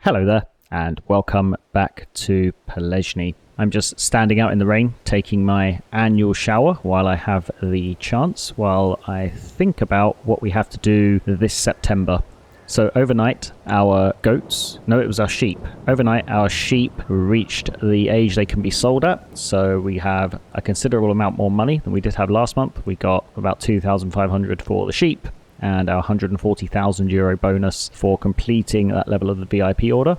Hello there, and welcome back to Pallegney. I'm just standing out in the rain, taking my annual shower while I have the chance, while I think about what we have to do this September. So overnight, our goats, no, it was our sheep. Overnight, our sheep reached the age they can be sold at. So we have a considerable amount more money than we did have last month. We got about 2,500 for the sheep, and our €140,000 bonus for completing that level of the VIP order.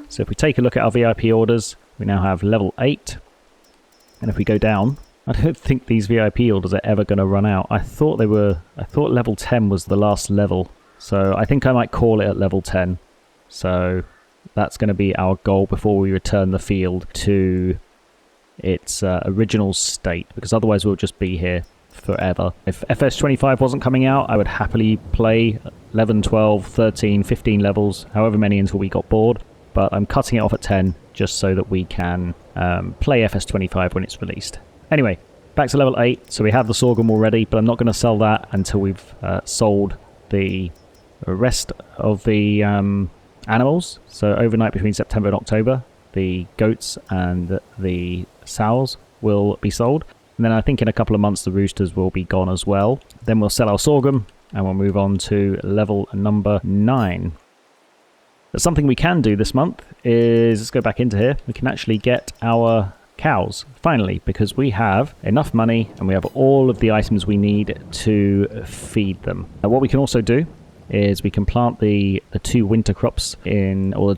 So if we take a look at our VIP orders, we now have level 8. And if we go down, I don't think these VIP orders are ever going to run out. I thought level 10 was the last level. So I think I might call it at level 10. So that's going to be our goal before we return the field to its original state, because otherwise we'll just be here forever. If FS25 wasn't coming out, I would happily play 11, 12, 13, 15 levels, however many until we got bored. But I'm cutting it off at 10 just so that we can play FS25 when it's released. Anyway, back to level 8. So we have the sorghum already, but I'm not going to sell that until we've sold the rest of the animals. So overnight between September and October, the goats and the sows will be sold. And then I think in a couple of months the roosters will be gone as well. Then we'll sell our sorghum and we'll move on to level number 9. But something we can do this month is, let's go back into here, we can actually get our cows, finally, because we have enough money and we have all of the items we need to feed them. Now, what we can also do is we can plant the 2 winter crops in, or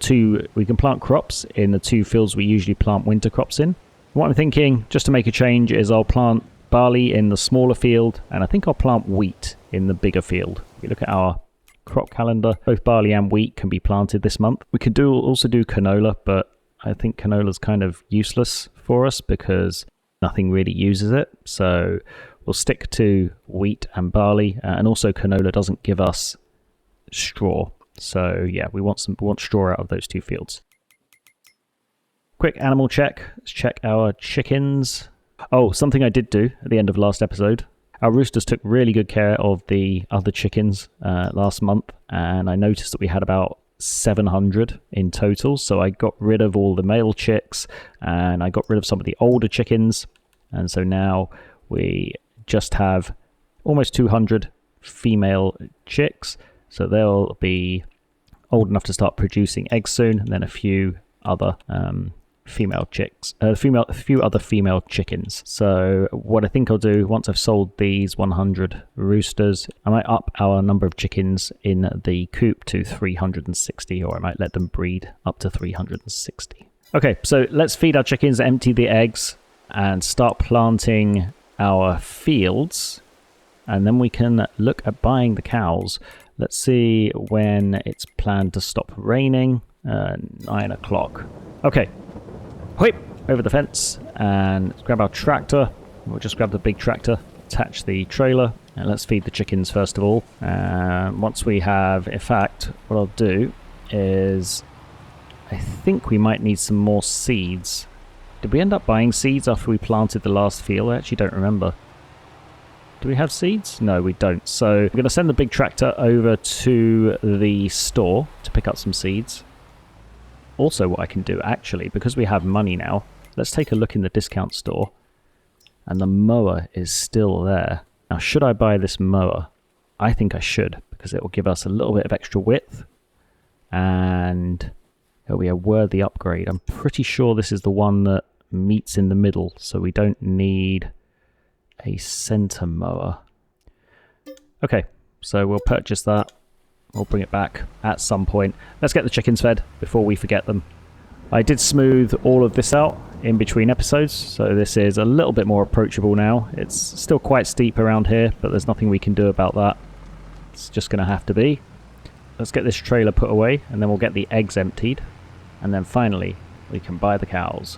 we can plant crops in the 2 fields we usually plant winter crops in. What I'm thinking, just to make a change, is I'll plant barley in the smaller field, and I think I'll plant wheat in the bigger field. If we look at our crop calendar, both barley and wheat can be planted this month. We could also do canola, but I think canola's kind of useless for us because nothing really uses it. So we'll stick to wheat and barley, and also canola doesn't give us straw. So yeah, we want straw out of those 2 fields. Quick animal check. Let's check our chickens. Oh, something I did do at the end of last episode. Our roosters took really good care of the other chickens last month, and I noticed that we had about 700 in total. So I got rid of all the male chicks, and I got rid of some of the older chickens. And so now we just have almost 200 female chicks. So they'll be old enough to start producing eggs soon, and then a few other female chicks, a few other female chickens. So what I think I'll do, once I've sold these 100 roosters, I might up our number of chickens in the coop to 360, or I might let them breed up to 360. Okay, so let's feed our chickens, empty the eggs, and start planting our fields, and then we can look at buying the cows. Let's see when it's planned to stop raining. 9 o'clock. Okay. Whip over the fence, and let's grab our tractor. We'll just grab the big tractor, attach the trailer, and let's feed the chickens first of all. Once we have, in fact, what I'll do is, I think we might need some more seeds. Did we end up buying seeds after we planted the last field? I actually don't remember. Do we have seeds? No, we don't. So we're going to send the big tractor over to the store to pick up some seeds. Also, what I can do, actually, because we have money now, let's take a look in the discount store. And the mower is still there. Now, should I buy this mower? I think I should, because it will give us a little bit of extra width. And it'll be a worthy upgrade. I'm pretty sure this is the one that meets in the middle, so we don't need a center mower. Okay, so we'll purchase that. We'll bring it back at some point. Let's get the chickens fed before we forget them. I did smooth all of this out in between episodes, so this is a little bit more approachable now. It's still quite steep around here, but there's nothing we can do about that. It's just going to have to be. Let's get this trailer put away, and then we'll get the eggs emptied. And then finally, we can buy the cows.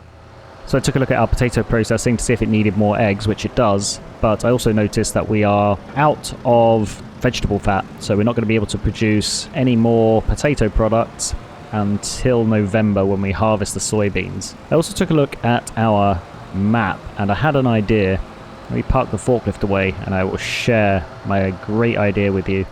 So I took a look at our potato processing to see if it needed more eggs, which it does. But I also noticed that we are out of vegetable fat, so we're not going to be able to produce any more potato products until November when we harvest the soybeans. I also took a look at our map, and I had an idea. Let me park the forklift away and I will share my great idea with you.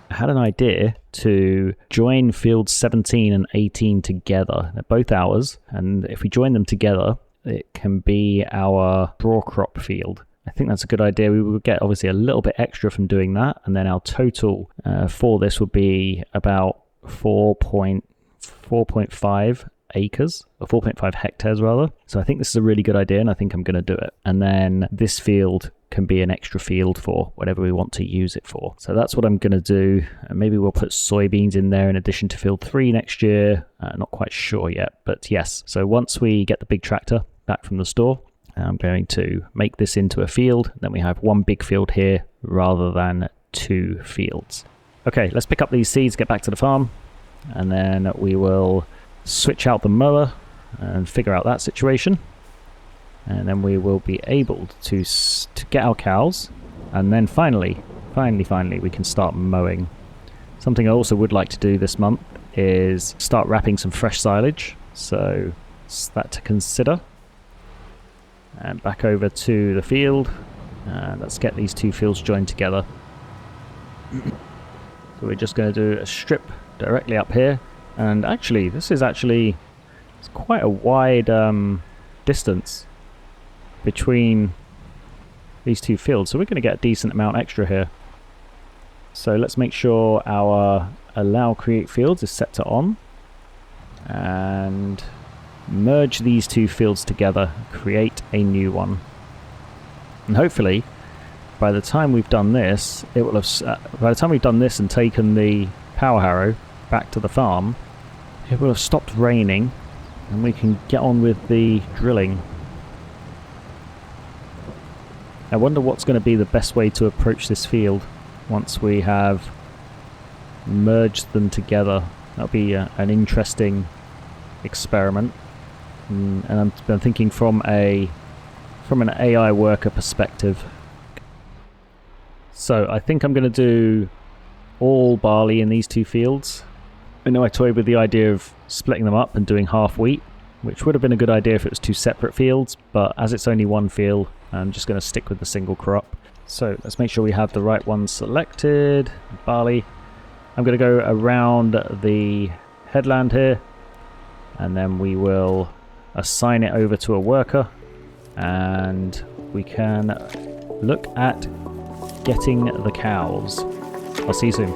I had an idea to join fields 17 and 18 together. They're both ours, and if we join them together, it can be our draw crop field. I think that's a good idea. We will get obviously a little bit extra from doing that, and then our total for this would be about 4.5 acres, or 4.5 hectares rather. So I think this is a really good idea, and I think I'm going to do it. And then this field can be an extra field for whatever we want to use it for. So that's what I'm going to do. And maybe we'll put soybeans in there in addition to field 3 next year. Not quite sure yet, but yes. So once we get the big tractor back from the store, I'm going to make this into a field. Then we have one big field here rather than 2 fields. Okay, let's pick up these seeds, get back to the farm, and then we will switch out the mower and figure out that situation. And then we will be able to get our cows, and then finally we can start mowing. Something I also would like to do this month is start wrapping some fresh silage, so it's that to consider. And back over to the field, and let's get these 2 fields joined together. So we're just going to do a strip directly up here, and actually it's quite a wide distance between these 2 fields, so we're going to get a decent amount extra here. So let's make sure our allow create fields is set to on, and merge these 2 fields together, create a new one. And hopefully by the time we've done this, it will have by the time we've done this and taken the power harrow back to the farm, it will have stopped raining and we can get on with the drilling. I wonder what's going to be the best way to approach this field once we have merged them together. That'll be an interesting experiment. And I'm thinking from an AI worker perspective. So I think I'm going to do all barley in these 2 fields. I know I toyed with the idea of splitting them up and doing half wheat, which would have been a good idea if it was 2 separate fields, but as it's only 1 field, I'm just going to stick with the single crop. So let's make sure we have the right one selected. Barley. I'm going to go around the headland here, and then we will assign it over to a worker, and we can look at getting the cows. I'll see you soon.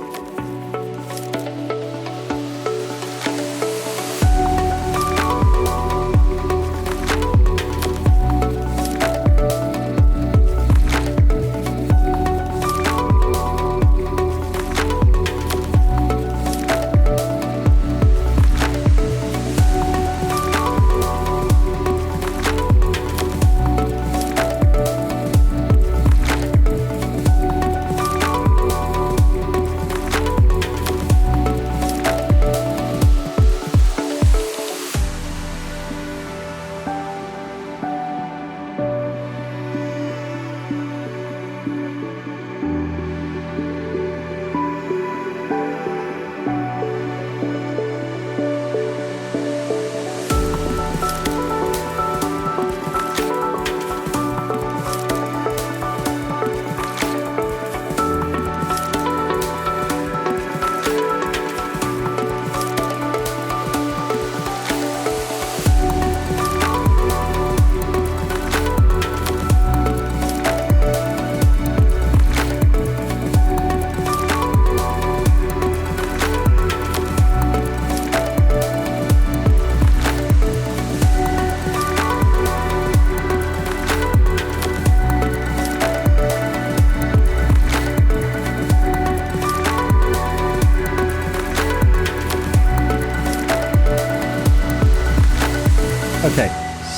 Okay,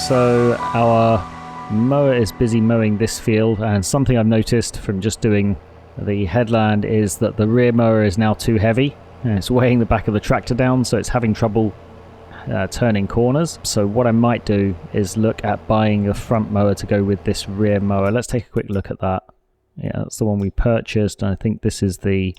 so our mower is busy mowing this field, and something I've noticed from just doing the headland is that the rear mower is now too heavy and it's weighing the back of the tractor down, so it's having trouble turning corners. So what I might do is look at buying the front mower to go with this rear mower. Let's take a quick look at that. Yeah, that's the one we purchased, and I think this is the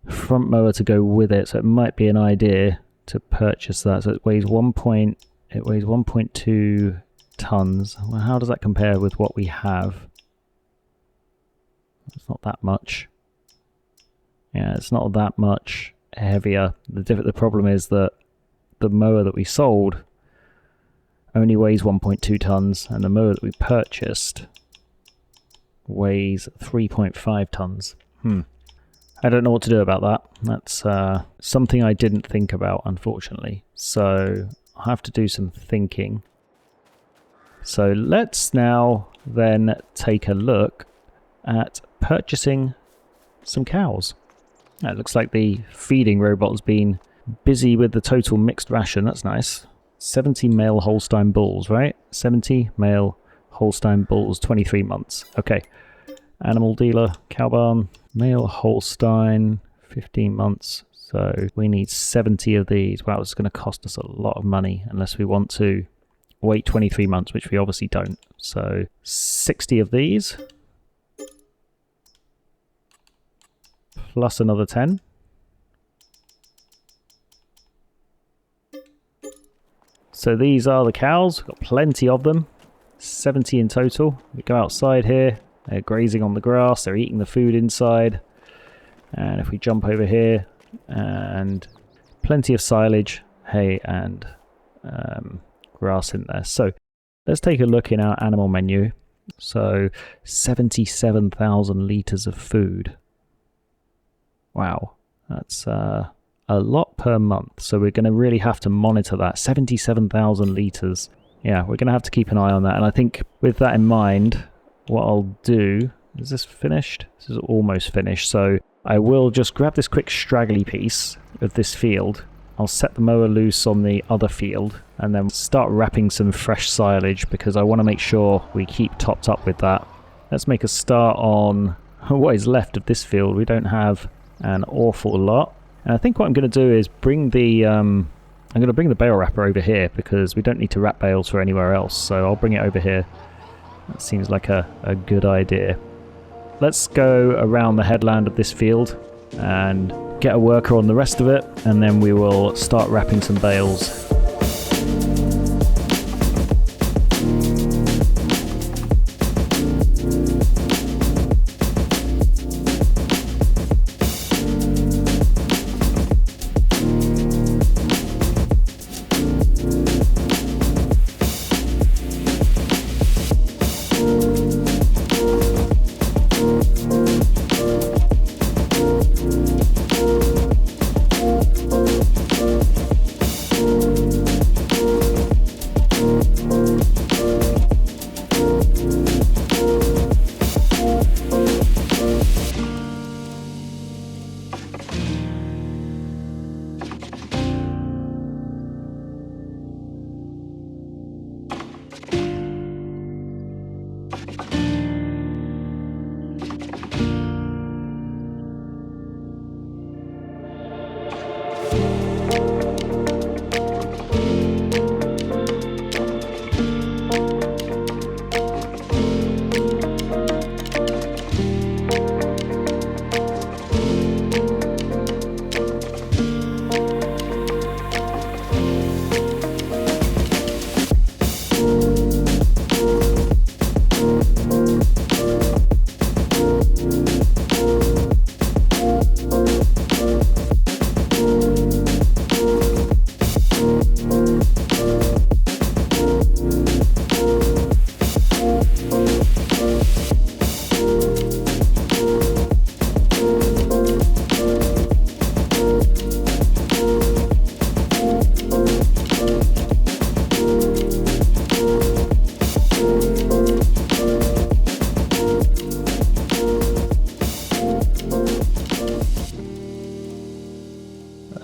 front mower to go with it, so it might be an idea to purchase that. So it weighs 1.2 tons. Well, how does that compare with what we have? It's not that much. Yeah, it's not that much heavier. The problem is that the mower that we sold only weighs 1.2 tons, and the mower that we purchased weighs 3.5 tons. I don't know what to do about that. That's something I didn't think about, unfortunately. So I'll have to do some thinking. So let's now then take a look at purchasing some cows. It looks like the feeding robot's been busy with the total mixed ration. That's nice. 70 male Holstein bulls, right? 70 male Holstein bulls, 23 months. Okay. Animal dealer, cow barn, male Holstein, 15 months. So we need 70 of these. Wow, it's going to cost us a lot of money unless we want to wait 23 months, which we obviously don't. So 60 of these. Plus another 10. So these are the cows. We've got plenty of them. 70 in total. We go outside here. They're grazing on the grass. They're eating the food inside. And if we jump over here, and plenty of silage, hay, and grass in there. So let's take a look in our animal menu. So 77,000 litres of food. Wow, that's a lot per month. So we're going to really have to monitor that. 77,000 litres. Yeah, we're going to have to keep an eye on that. And I think with that in mind, what I'll do... Is this finished? This is almost finished. So I will just grab this quick straggly piece of this field. I'll set the mower loose on the other field and then start wrapping some fresh silage because I want to make sure we keep topped up with that. Let's make a start on what is left of this field. We don't have an awful lot. And I think what I'm going to do is bring the I'm going to bring the bale wrapper over here because we don't need to wrap bales for anywhere else. So I'll bring it over here. That seems like a good idea. Let's go around the headland of this field and get a worker on the rest of it, and then we will start wrapping some bales.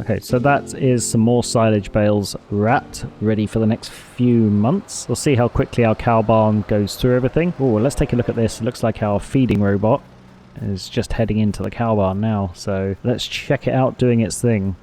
Okay, so that is some more silage bales wrapped, ready for the next few months. We'll see how quickly our cow barn goes through everything. Oh, let's take a look at this. It looks like our feeding robot is just heading into the cow barn now. So let's check it out doing its thing.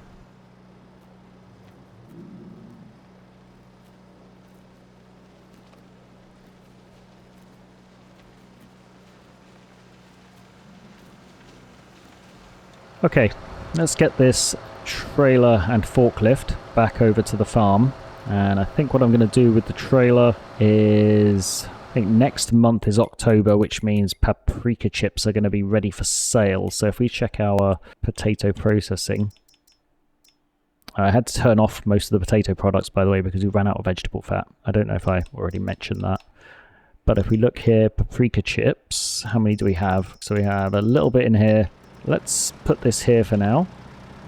Okay, let's get this trailer and forklift back over to the farm, and I think what I'm going to do with the trailer is I think next month is October, which means paprika chips are going to be ready for sale. So if we check our potato processing, I had to turn off most of the potato products, by the way, because we ran out of vegetable fat. I don't know if I already mentioned that. But if we look here, paprika chips, how many do we have? So we have a little bit in here. Let's put this here for now.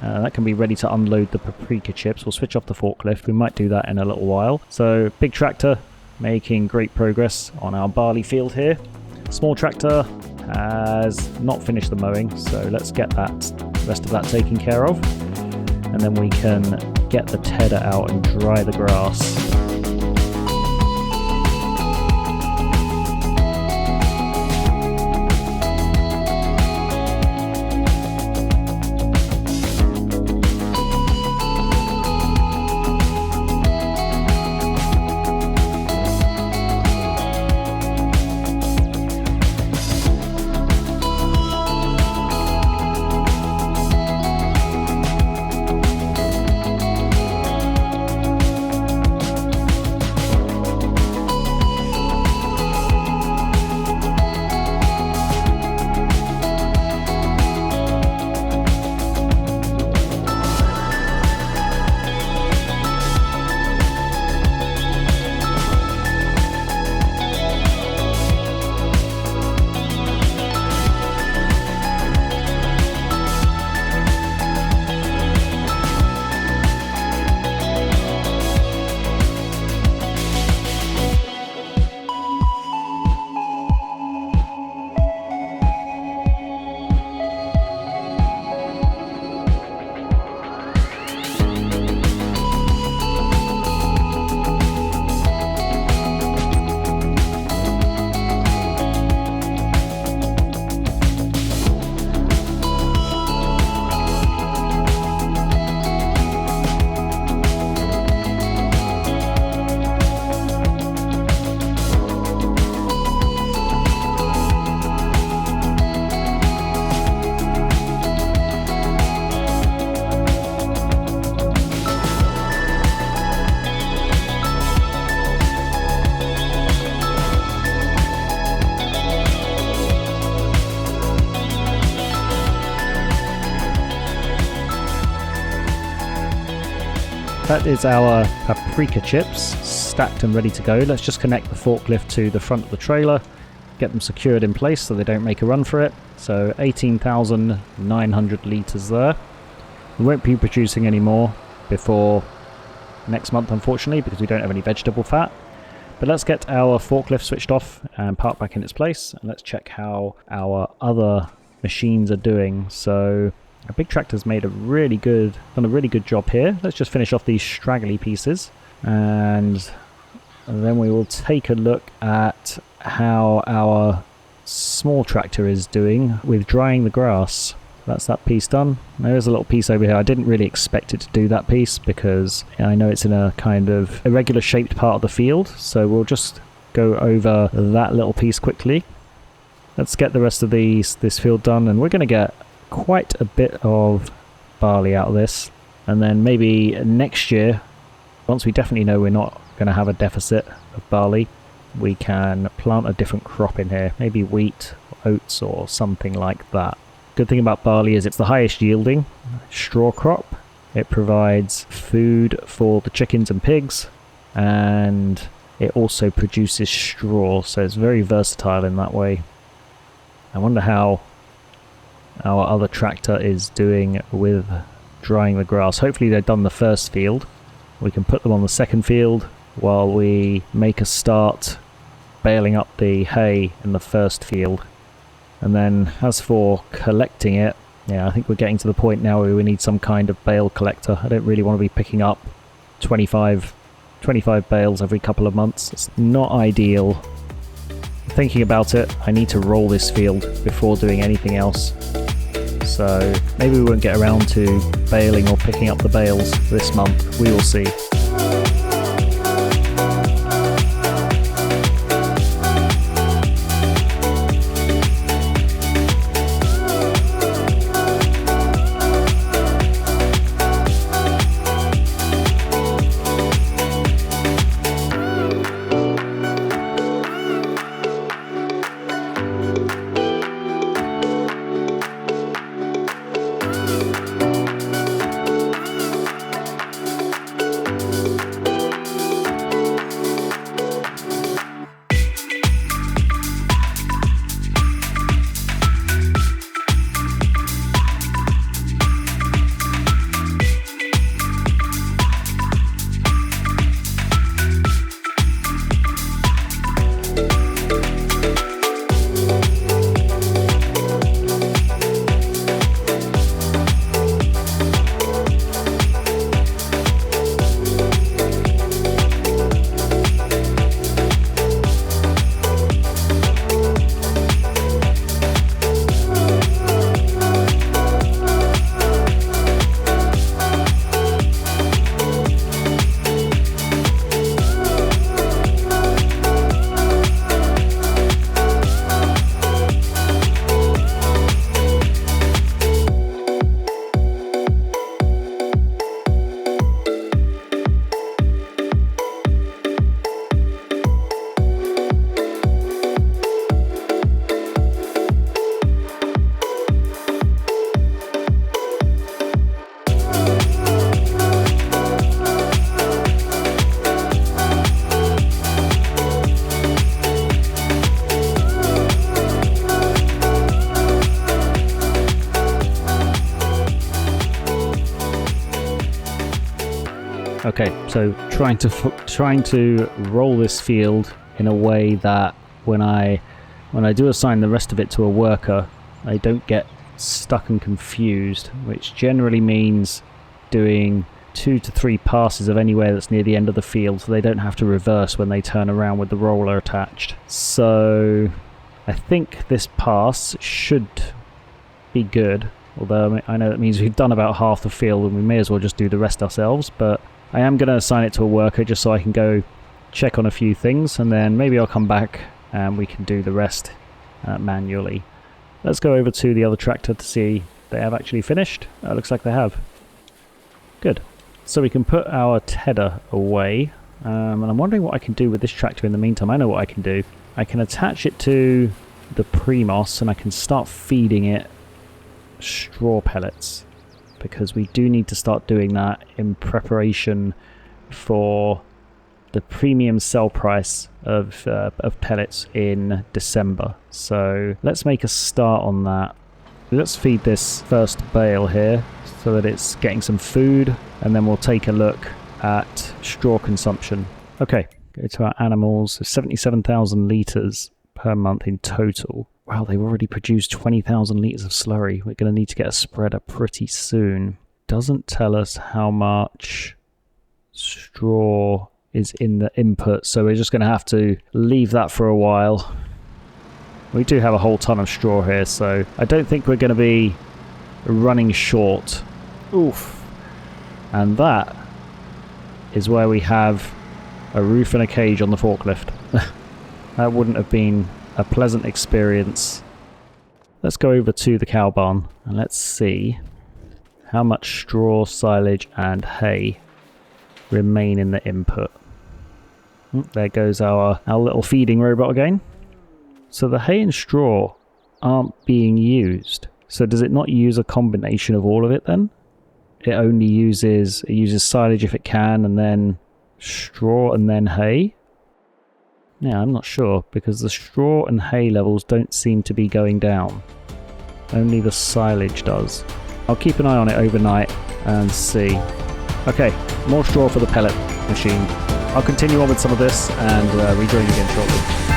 That can be ready to unload the paprika chips. We'll switch off the forklift. We might do that in a little while. So big tractor making great progress on our barley field here. Small tractor has not finished the mowing, so let's get the rest of that taken care of. And then we can get the tedder out and dry the grass. That is our paprika chips, stacked and ready to go. Let's just connect the forklift to the front of the trailer, get them secured in place so they don't make a run for it. So 18,900 litres there. We won't be producing any more before next month, unfortunately, because we don't have any vegetable fat. But let's get our forklift switched off and parked back in its place, and let's check how our other machines are doing. So our big tractor's done a really good job here. Let's just finish off these straggly pieces, and then we will take a look at how our small tractor is doing with drying the grass. That's that piece done. There's a little piece over here. I didn't really expect it to do that piece because I know it's in a kind of irregular shaped part of the field, so we'll just go over that little piece quickly. Let's get the rest of this field done, and we're going to get quite a bit of barley out of this, and then maybe next year, once we definitely know we're not going to have a deficit of barley, we can plant a different crop in here, maybe wheat, oats or something like that. Good thing about barley is it's the highest yielding straw crop. It provides food for the chickens and pigs, and it also produces straw, so it's very versatile in that way. I wonder how our other tractor is doing with drying the grass. Hopefully they've done the first field. We can put them on the second field while we make a start baling up the hay in the first field. And then as for collecting it, yeah, I think we're getting to the point now where we need some kind of bale collector. I don't really want to be picking up 25 bales every couple of months. It's not ideal. Thinking about it, I need to roll this field before doing anything else. So maybe we won't get around to baling or picking up the bales this month. We will see. Okay, so trying to roll this field in a way that when I do assign the rest of it to a worker, they don't get stuck and confused, which generally means doing 2 to 3 passes of anywhere that's near the end of the field, so they don't have to reverse when they turn around with the roller attached. So I think this pass should be good, although I know that means we've done about half the field and we may as well just do the rest ourselves, but I am going to assign it to a worker just so I can go check on a few things, and then maybe I'll come back and we can do the rest manually. Let's go over to the other tractor to see if they have actually finished. Looks like they have. Good. So we can put our tedder away, and I'm wondering what I can do with this tractor in the meantime. I know what I can do. I can attach it to the Primos and I can start feeding it straw pellets, because we do need to start doing that in preparation for the premium sell price of pellets in December. So let's make a start on that. Let's feed this first bale here so that it's getting some food, and then we'll take a look at straw consumption. Okay, go to our animals. So 77,000 litres per month in total. Wow, they've already produced 20,000 litres of slurry. We're going to need to get a spreader pretty soon. Doesn't tell us how much straw is in the input, so we're just going to have to leave that for a while. We do have a whole ton of straw here, so I don't think we're going to be running short. Oof. And that is where we have a roof and a cage on the forklift. That wouldn't have been a pleasant experience. Let's go over to the cow barn and let's see how much straw, silage and hay remain in the input. There goes our little feeding robot again. So the hay and straw aren't being used. So does it not use a combination of all of it then? It only uses silage if it can, and then straw and then hay? Yeah, I'm not sure, because the straw and hay levels don't seem to be going down. Only the silage does. I'll keep an eye on it overnight and see. Okay, more straw for the pellet machine. I'll continue on with some of this and rejoin you again shortly.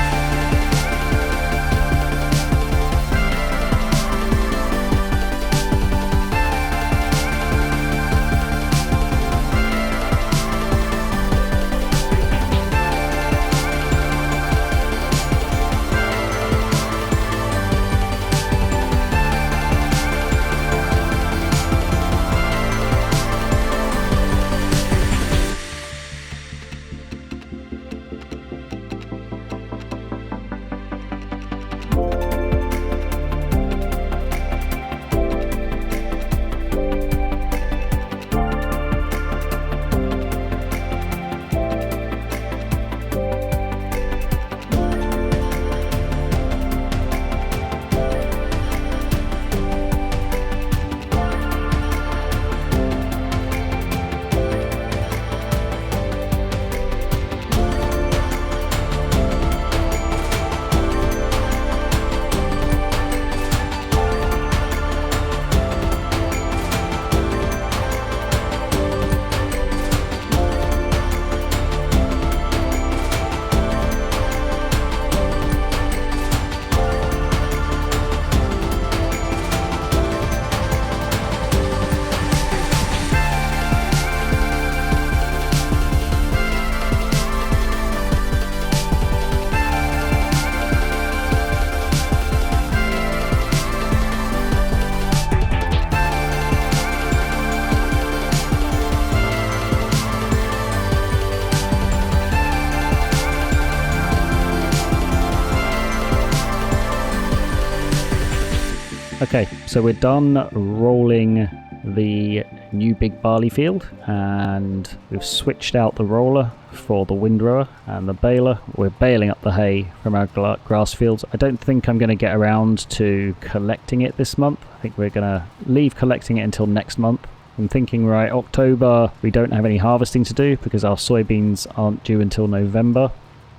Okay, so we're done rolling the new big barley field, and we've switched out the roller for the windrower and the baler. We're baling up the hay from our grass fields. I don't think I'm going to get around to collecting it this month. I think we're going to leave collecting it until next month. I'm thinking, right, October we don't have any harvesting to do because our soybeans aren't due until November.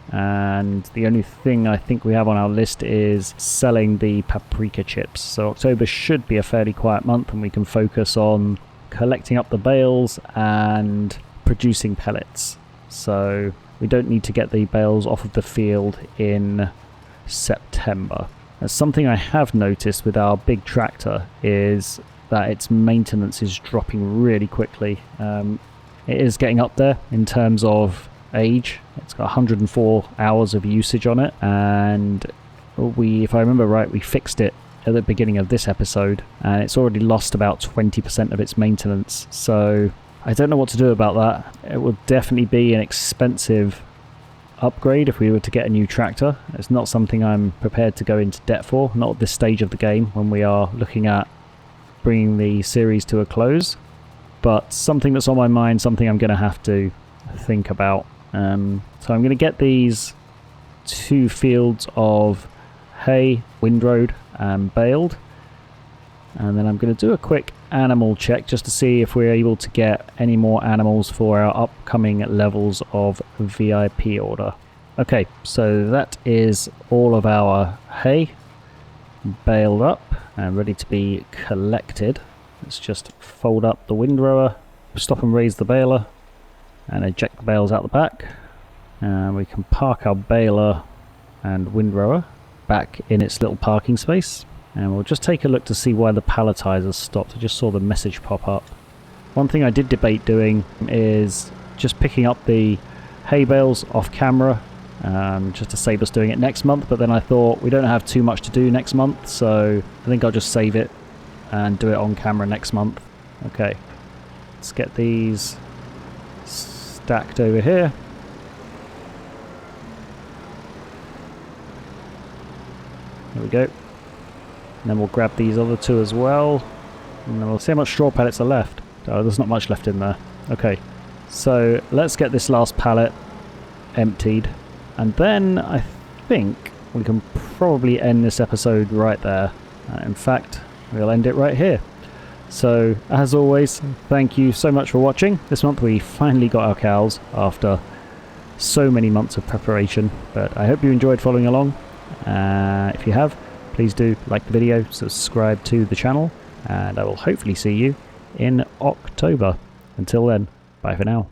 And the only thing I think we have on our list is selling the paprika chips. So October should be a fairly quiet month, and we can focus on collecting up the bales and producing pellets, so we don't need to get the bales off of the field in September. Something I have noticed with our big tractor is that its maintenance is dropping really quickly. It is getting up there in terms of age. It's got 104 hours of usage on it, and if I remember right, we fixed it at the beginning of this episode, and it's already lost about 20% of its maintenance. So I don't know what to do about that. It would definitely be an expensive upgrade if we were to get a new tractor. It's not something I'm prepared to go into debt for, not at this stage of the game when we are looking at bringing the series to a close, but something that's on my mind, something I'm going to have to think about. So I'm going to get these 2 fields of hay windrowed and baled, and then I'm going to do a quick animal check just to see if we're able to get any more animals for our upcoming levels of VIP order. Okay, so that is all of our hay baled up and ready to be collected. Let's just fold up the windrower, stop and raise the baler, and eject the bales out the back, and we can park our baler and windrower back in its little parking space, and we'll just take a look to see why the palletizer stopped. I just saw the message pop up. One thing I did debate doing is just picking up the hay bales off camera, just to save us doing it next month, but then I thought we don't have too much to do next month, so I think I'll just save it and do it on camera next month. Okay, let's get these stacked over here. There we go. And then we'll grab these other 2 as well. And then we'll see how much straw pellets are left. Oh, there's not much left in there. Okay, so let's get this last pallet emptied. And then I think we can probably end this episode right there. In fact, we'll end it right here. So, as always, thank you so much for watching. This month we finally got our cows after so many months of preparation. But I hope you enjoyed following along. If you have, please do like the video, subscribe to the channel, and I will hopefully see you in October. Until then, bye for now.